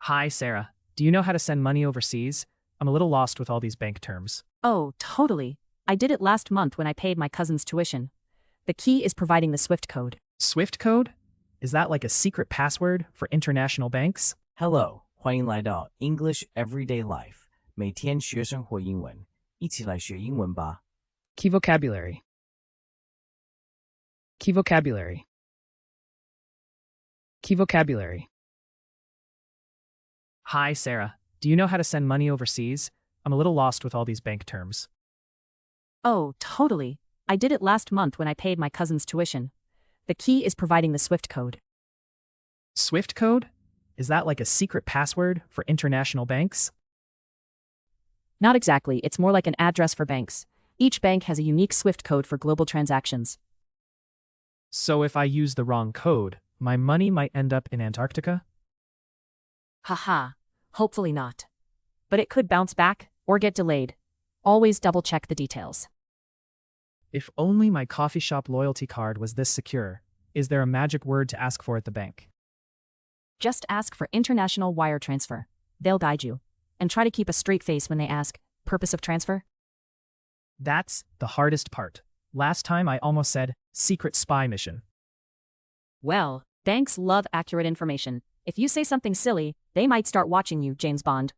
Hi, Sarah. Do you know how to send money overseas? I'm a little lost with all these bank terms. Oh, totally. I did it last month when I paid my cousin's tuition. The key is providing the Swift code. Swift code? Is that like a secret password for international banks? Hello， 欢迎来到 English Everyday Life， 每天学生活英文，一起来学英文吧。Key vocabulary. Key vocabulary. Key vocabulary. Hi, Sarah. Do you know how to send money overseas? I'm a little lost with all these bank terms. Oh, totally. I did it last month when I paid my cousin's tuition. The key is providing the Swift code. Swift code? Is that like a secret password for international banks? Not exactly, it's more like an address for banks. Each bank has a unique Swift code for global transactions. So if I use the wrong code, my money might end up in Antarctica? Haha, hopefully not. But it could bounce back or get delayed. Always double check the details. If only my coffee shop loyalty card was this secure. Is there a magic word to ask for at the bank? Just ask for international wire transfer. They'll guide you. And try to keep a straight face when they ask, purpose of transfer? That's the hardest part. Last time I almost said, secret spy mission. Well, banks love accurate information. If you say something silly, they might start watching you, James Bond.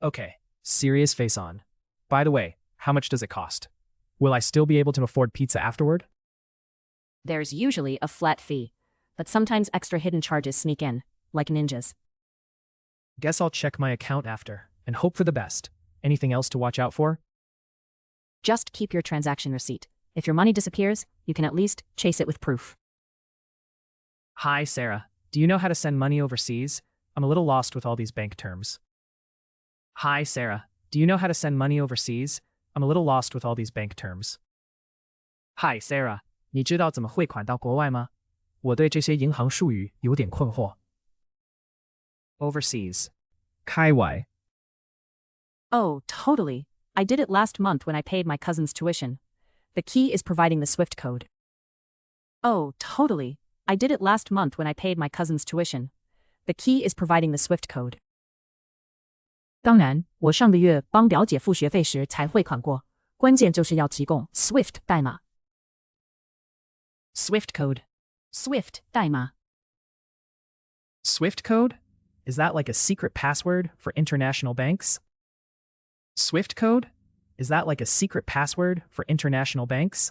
Okay, serious face on. By the way, how much does it cost? Will I still be able to afford pizza afterward? There's usually a flat fee, but sometimes extra hidden charges sneak in, like ninjas. Guess I'll check my account after, and hope for the best. Anything else to watch out for? Just keep your transaction receipt. If your money disappears, you can at least chase it with proof. Hi, Sarah. Do you know how to send money overseas? I'm a little lost with all these bank terms. Hi, Sarah. Do you know how to send money overseas? I'm a little lost with all these bank terms. Hi, Sarah. 你知道怎么汇款到国外吗？我对这些银行术语有点困惑。Overseas. 开外。Oh, totally. I did it last month when I paid my cousin's tuition. The key is providing the Swift code. Oh, totally. I did it last month when I paid my cousin's tuition. The key is providing the Swift code. 当然，我上个月帮表姐付学费时才汇款过，关键就是要提供 Swift 代码。Swift code. Swift 代码。Swift code? Is that like a secret password for international banks? Swift code? Is that like a secret password for international banks?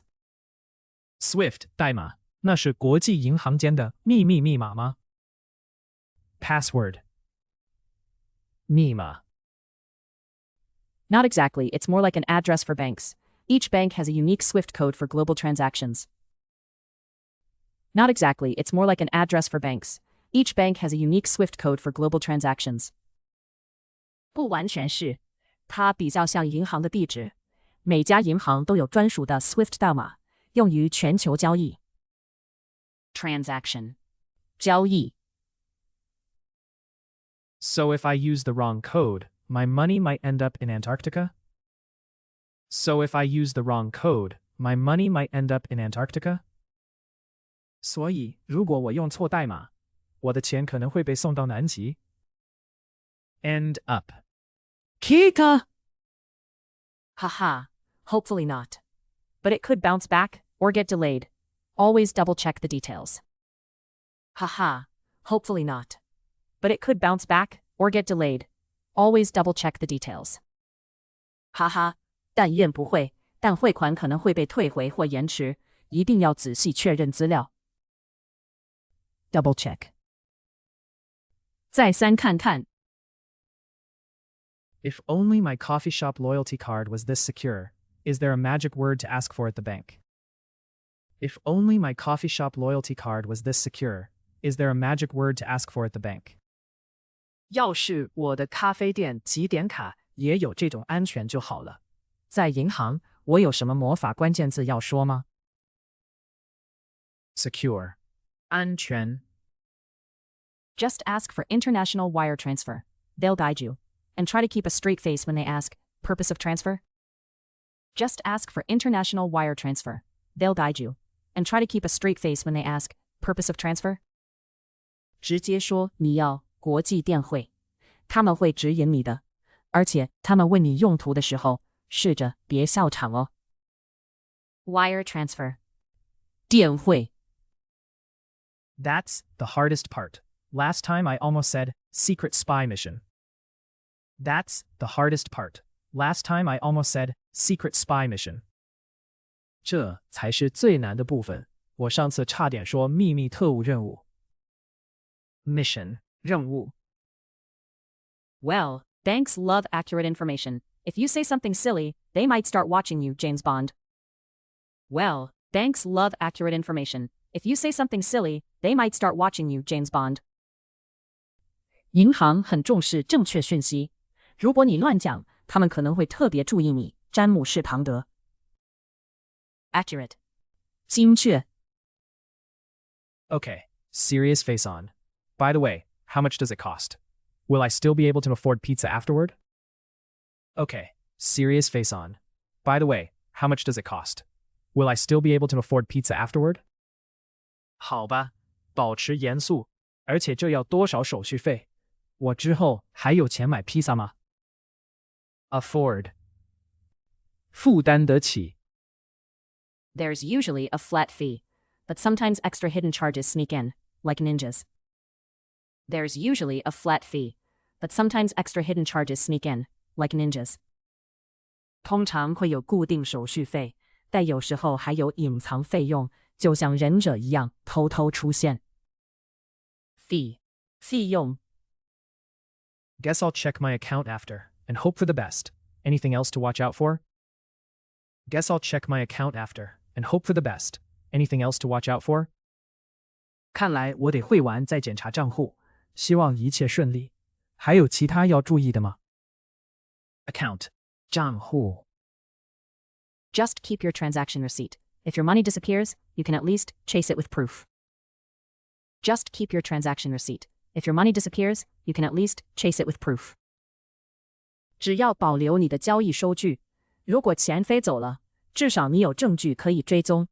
Swift 代码，那是国际银行间的秘密密码吗？ Password. 密码。Not exactly, it's more like an address for banks. Each bank has a unique Swift code for global transactions. Not exactly, it's more like an address for banks. Each bank has a unique Swift code for global transactions. 不完全是，它比较像银行的地址。每家银行都有专属的 Swift 代码，用于全球交易。Transaction. 交易。So if I use the wrong code, my money might end up in Antarctica? So if I use the wrong code, my money might end up in Antarctica? 所以，如果我用错代码，我的钱可能会被送到南极。End up. Kika! Haha, hopefully not. But it could bounce back or get delayed. Always double check the details. Haha, hopefully not. But it could bounce back or get delayed. Always double check the details. 哈哈，但愿不会，但汇款可能会被退回或延迟，一定要仔细确认资料。Double check. 再三看看。If only my coffee shop loyalty card was this secure. Is there a magic word to ask for at the bank? If only my coffee shop loyalty card was this secure. Is there a magic word to ask for at the bank? 要是我的咖啡店集点卡也有这种安全就好了。在银行，我有什么魔法关键字要说吗？ Secure. 安全。Just ask for international wire transfer. They'll guide you. And try to keep a straight face when they ask, purpose of transfer? Just ask for international wire transfer. They'll guide you. And try to keep a straight face when they ask, purpose of transfer? 直接说你要国际电汇，他们会指引你的，而且他们问你用途的时候，试着别笑场哦。Wire transfer， 电汇。That's the hardest part. Last time I almost said secret spy mission. That's the hardest part. Last time I almost said secret spy mission. 这才是最难的部分。我上次差点说秘密特务任务。Mission 任务。Well, banks love accurate information. If you say something silly, they might start watching you, James Bond. Well, banks love accurate information. If you say something silly, they might start watching you, James Bond. 银行很重视正确讯息，如果你乱讲，他们可能会特别注意你。詹姆士·庞德。Accurate， 精确。Okay, serious face on. By the way, how much does it cost? Will I still be able to afford pizza afterward? Okay, serious face on. By the way, how much does it cost? Will I still be able to afford pizza afterward? 好吧，保持严肃，而且这要多少手续费？我之后还有钱买披萨吗？ Afford 负担得起。There's usually a flat fee, but sometimes extra hidden charges sneak in, like ninjas. There's usually a flat fee, but sometimes extra hidden charges sneak in, like ninjas. 通常会有固定手续费，但有时候还有隐藏费用，就像忍者一样偷偷出现。Fee 费用。Guess I'll check my account after and hope for the best. Anything else to watch out for? Guess I'll check my account after and hope for the best. Anything else to watch out for? 看来我得汇完再检查账户，希望一切顺利。还有其他要注意的吗？ Account 账户。Just keep your transaction receipt. If your money disappears, you can at least chase it with proof. Just keep your transaction receipt. If your money disappears, you can at least chase it with proof. 只要保留你的交易收据，如果钱飞走了，至少你有证据可以追踪。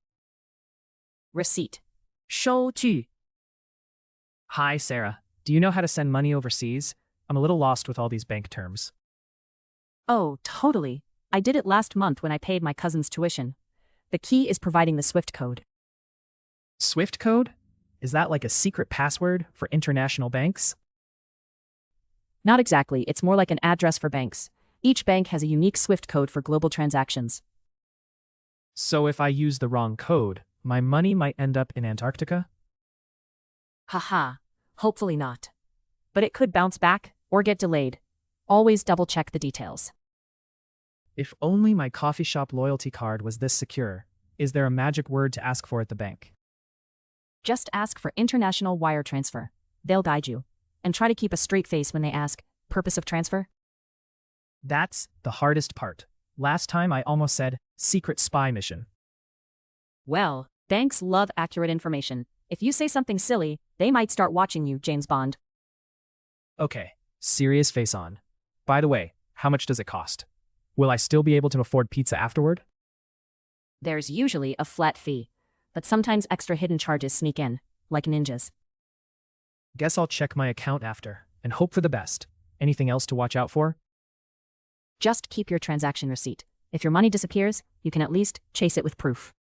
Receipt 收据。Hi, Sarah. Do you know how to send money overseas? I'm a little lost with all these bank terms. Oh, totally. I did it last month when I paid my cousin's tuition. The key is providing the Swift code. Swift code? Is that like a secret password for international banks? Not exactly, it's more like an address for banks. Each bank has a unique Swift code for global transactions. So if I use the wrong code, my money might end up in Antarctica? Haha, hopefully not. But it could bounce back or get delayed. Always double check the details. If only my coffee shop loyalty card was this secure. Is there a magic word to ask for at the bank? Just ask for international wire transfer. They'll guide you. And try to keep a straight face when they ask, purpose of transfer? That's the hardest part. Last time I almost said secret spy mission. Well, banks love accurate information. If you say something silly, they might start watching you, James Bond. Okay, serious face on. By the way, how much does it cost? Will I still be able to afford pizza afterward? There's usually a flat fee, but sometimes extra hidden charges sneak in, like ninjas. Guess I'll check my account after and hope for the best. Anything else to watch out for? Just keep your transaction receipt. If your money disappears, you can at least chase it with proof.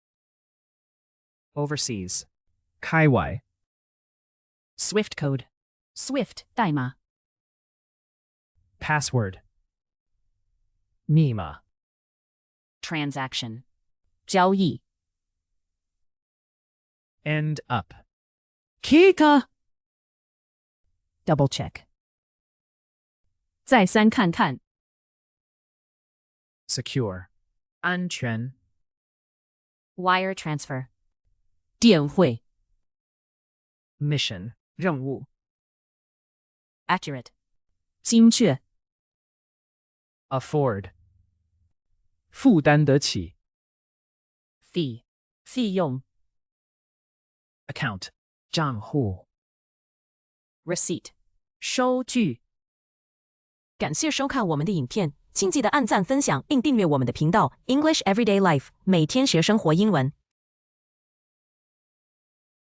Overseas. 开外. Swift code. Swift 代码. Password. 密码. Transaction. 交易. End up. 結果. Double check. 再三看看. Secure. 安全. Wire transfer. 电汇. Mission. 任务. Accurate. 精确. Afford. 负担得起. Fee. 费用. Account. 账户. Receipt. 收据。感谢收看我们的影片，请记得按赞、分享并订阅我们的频道 English Everyday Life， 每天学生活英文。